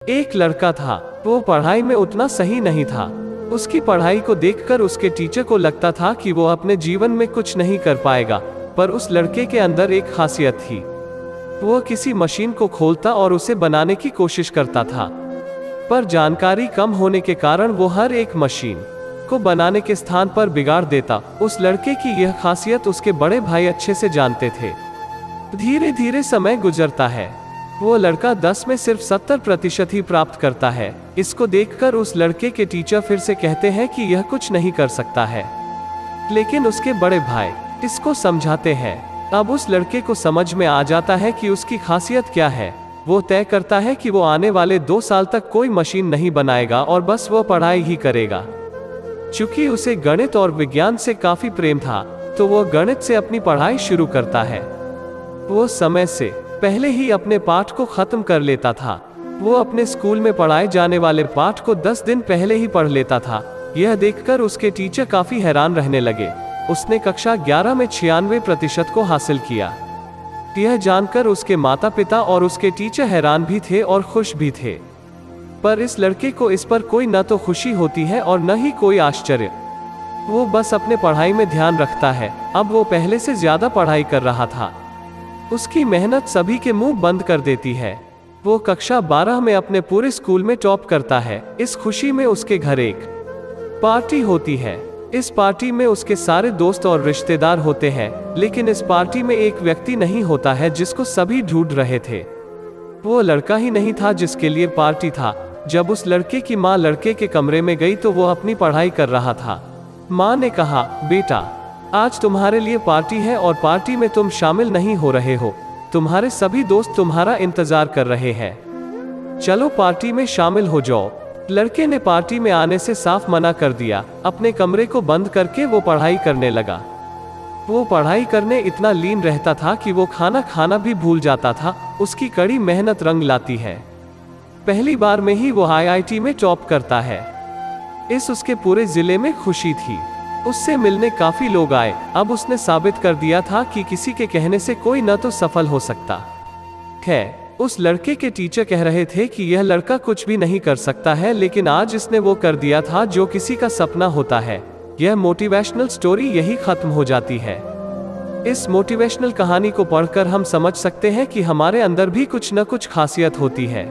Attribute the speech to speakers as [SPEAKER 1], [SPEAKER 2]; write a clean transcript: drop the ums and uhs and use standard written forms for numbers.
[SPEAKER 1] एक लड़का था, वो पढ़ाई में उतना सही नहीं था। उसकी पढ़ाई को देखकर उसके टीचर को लगता था कि वो अपने जीवन में कुछ नहीं कर पाएगा, पर उस लड़के के अंदर एक खासियत थी। वो किसी मशीन को खोलता और उसे बनाने की कोशिश करता था, पर जानकारी कम होने के कारण वो हर एक मशीन को बनाने के स्थान पर बिगाड़ देता। उस लड़के की यह खासियत उसके बड़े भाई अच्छे से जानते थे। धीरे धीरे समय गुजरता है, वो लड़का 10 में सिर्फ 70% ही प्राप्त करता है। इसको देखकर उस लड़के के टीचर फिर से कहते हैं कि यह कुछ नहीं कर सकता है, लेकिन उसके बड़े भाई इसको समझाते हैं। अब उस लड़के को समझ में आ जाता है कि उसकी खासियत क्या है। वो तय करता है कि वो आने वाले 2 साल तक कोई मशीन नहीं बनाएगा और बस वो पढ़ाई ही करेगा। चूंकि उसे गणित और विज्ञान से काफी प्रेम था, तो वो गणित से अपनी पढ़ाई शुरू करता है। वो समय से पहले ही अपने पाठ को खत्म कर लेता था। वो अपने स्कूल में पढ़ाए जाने वाले पाठ को 10 दिन पहले ही पढ़ लेता था। यह देखकर उसके टीचर काफी हैरान रहने लगे। उसने कक्षा 11 में 96% को हासिल किया। यह जानकर उसके माता पिता और उसके टीचर हैरान भी थे और खुश भी थे, पर इस लड़के को इस पर कोई न तो खुशी होती है और न ही कोई आश्चर्य। वो बस अपने पढ़ाई में ध्यान रखता है। अब वो पहले से ज्यादा पढ़ाई कर रहा था। उसकी मेहनत सभी के मुंह बंद कर देती है। वो कक्षा 12 में अपने पूरे स्कूल में टॉप करता है। इस खुशी में उसके घर एक पार्टी होती है। इस पार्टी में उसके सारे दोस्त और रिश्तेदार होते हैं, लेकिन इस पार्टी में एक व्यक्ति नहीं होता है जिसको सभी ढूंढ रहे थे। वो लड़का ही नहीं था जिसके लिए पार्टी था। जब उस लड़के की माँ लड़के के कमरे में गई तो वो अपनी पढ़ाई कर रहा था। माँ ने कहा, बेटा, आज तुम्हारे लिए पार्टी है और पार्टी में तुम शामिल नहीं हो रहे हो। तुम्हारे सभी दोस्त तुम्हारा इंतजार कर रहे हैं। चलो पार्टी में शामिल हो जाओ। लड़के ने पार्टी में आने से साफ मना कर दिया। अपने कमरे को बंद करके वो पढ़ाई करने लगा। वो पढ़ाई करने इतना लीन रहता था कि वो खाना खाना भी भूल जाता था। उसकी कड़ी मेहनत रंग लाती है। पहली बार में ही वो IIT में टॉप करता है। इस उसके पूरे जिले में खुशी थी। उससे मिलने काफी लोग आए। अब उसने साबित कर दिया था कि किसी के कहने से कोई न तो सफल हो सकता है। उस लड़के के टीचर कह रहे थे कि यह लड़का कुछ भी नहीं कर सकता है, लेकिन आज इसने वो कर दिया था जो किसी का सपना होता है। यह मोटिवेशनल स्टोरी यही खत्म हो जाती है। इस मोटिवेशनल कहानी को पढ़कर हम समझ सकते हैं कि हमारे अंदर भी कुछ न कुछ खासियत होती है।